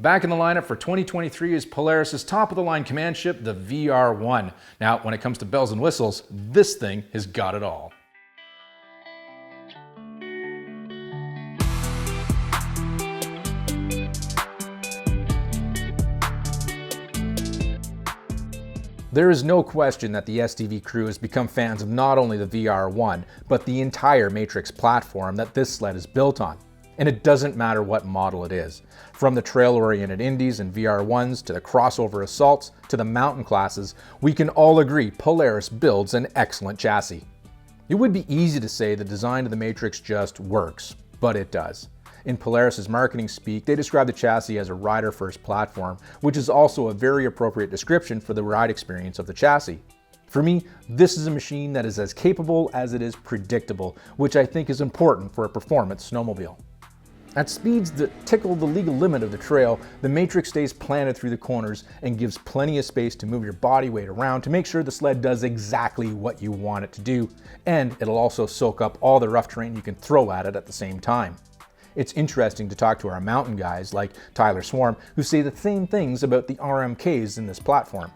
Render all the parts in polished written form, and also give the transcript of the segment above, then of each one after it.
Back in the lineup for 2023 is Polaris' top-of-the-line command ship, the VR1. Now, when it comes to bells and whistles, this thing has got it all. There is no question that the STV crew has become fans of not only the VR1, but the entire Matrix platform that this sled is built on. And it doesn't matter what model it is. From the trail-oriented Indies and VR1s to the crossover Assaults to the mountain classes, we can all agree Polaris builds an excellent chassis. It would be easy to say the design of the Matrix just works, but it does. In Polaris' marketing speak, they describe the chassis as a rider-first platform, which is also a very appropriate description for the ride experience of the chassis. For me, this is a machine that is as capable as it is predictable, which I think is important for a performance snowmobile. At speeds that tickle the legal limit of the trail, the Matrix stays planted through the corners and gives plenty of space to move your body weight around to make sure the sled does exactly what you want it to do, and it'll also soak up all the rough terrain you can throw at it at the same time. It's interesting to talk to our mountain guys like Tyler Swarm, who say the same things about the RMKs in this platform.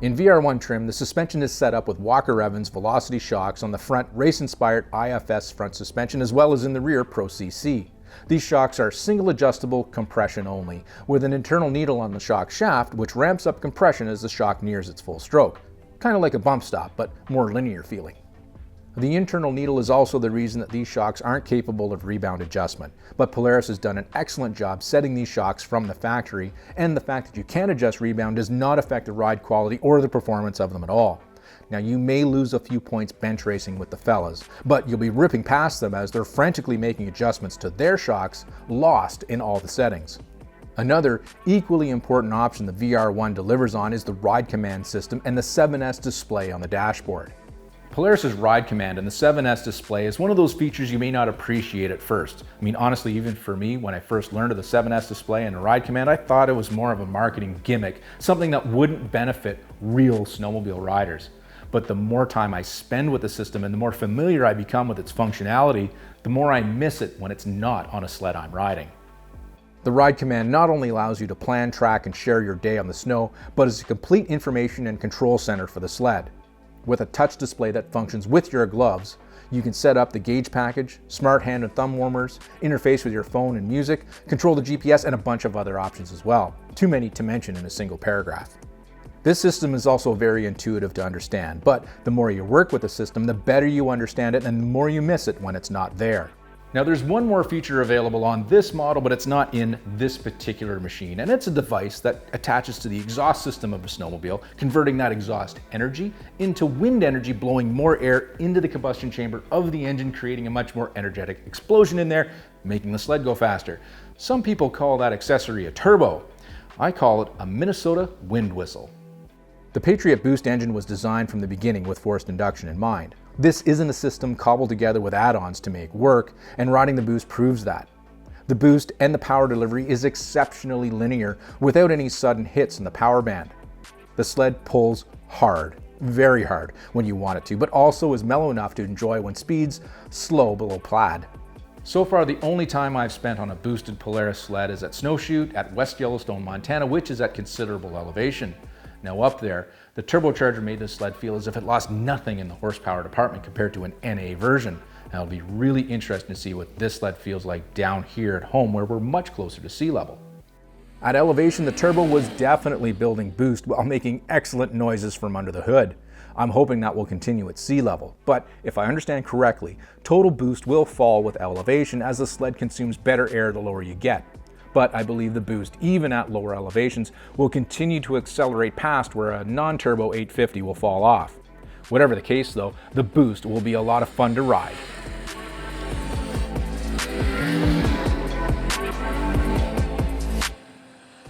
In VR1 trim, the suspension is set up with Walker Evans Velocity shocks on the front race-inspired IFS front suspension as well as in the rear Pro CC. These shocks are single adjustable compression only, with an internal needle on the shock shaft which ramps up compression as the shock nears its full stroke. Kind of like a bump stop, but more linear feeling. The internal needle is also the reason that these shocks aren't capable of rebound adjustment, but Polaris has done an excellent job setting these shocks from the factory, and the fact that you can adjust rebound does not affect the ride quality or the performance of them at all. Now, you may lose a few points bench racing with the fellas, but you'll be ripping past them as they're frantically making adjustments to their shocks, lost in all the settings. Another equally important option the VR1 delivers on is the Ride Command system and the 7S display on the dashboard. Polaris' Ride Command and the 7S display is one of those features you may not appreciate at first. I mean, honestly, even for me, when I first learned of the 7S display and the Ride Command, I thought it was more of a marketing gimmick, something that wouldn't benefit real snowmobile riders. But the more time I spend with the system and the more familiar I become with its functionality, the more I miss it when it's not on a sled I'm riding. The Ride Command not only allows you to plan, track, and share your day on the snow, but is a complete information and control center for the sled. With a touch display that functions with your gloves, you can set up the gauge package, smart hand and thumb warmers, interface with your phone and music, control the GPS, and a bunch of other options as well. Too many to mention in a single paragraph. This system is also very intuitive to understand, but the more you work with the system, the better you understand it and the more you miss it when it's not there. Now, there's one more feature available on this model, but it's not in this particular machine, and it's a device that attaches to the exhaust system of a snowmobile, converting that exhaust energy into wind energy, blowing more air into the combustion chamber of the engine, creating a much more energetic explosion in there, making the sled go faster. Some people call that accessory a turbo. I call it a Minnesota wind whistle. The Patriot Boost engine was designed from the beginning with forced induction in mind. This isn't a system cobbled together with add-ons to make work, and riding the Boost proves that. The boost and the power delivery is exceptionally linear without any sudden hits in the power band. The sled pulls hard, very hard when you want it to, but also is mellow enough to enjoy when speeds slow below plaid. So far, the only time I've spent on a boosted Polaris sled is at Snowshoot at West Yellowstone, Montana, which is at considerable elevation. Now up there, the turbocharger made this sled feel as if it lost nothing in the horsepower department compared to an NA version. Now it'll be really interesting to see what this sled feels like down here at home where we're much closer to sea level. At elevation, the turbo was definitely building boost while making excellent noises from under the hood. I'm hoping that will continue at sea level, but if I understand correctly, total boost will fall with elevation as the sled consumes better air the lower you get. But I believe the boost, even at lower elevations, will continue to accelerate past where a non-turbo 850 will fall off. Whatever the case though, the boost will be a lot of fun to ride.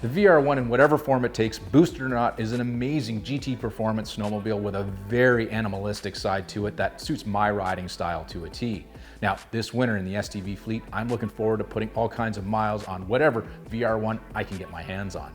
The VR1, in whatever form it takes, boosted or not, is an amazing GT performance snowmobile with a very animalistic side to it that suits my riding style to a T. Now, this winter in the STV fleet, I'm looking forward to putting all kinds of miles on whatever VR1 I can get my hands on.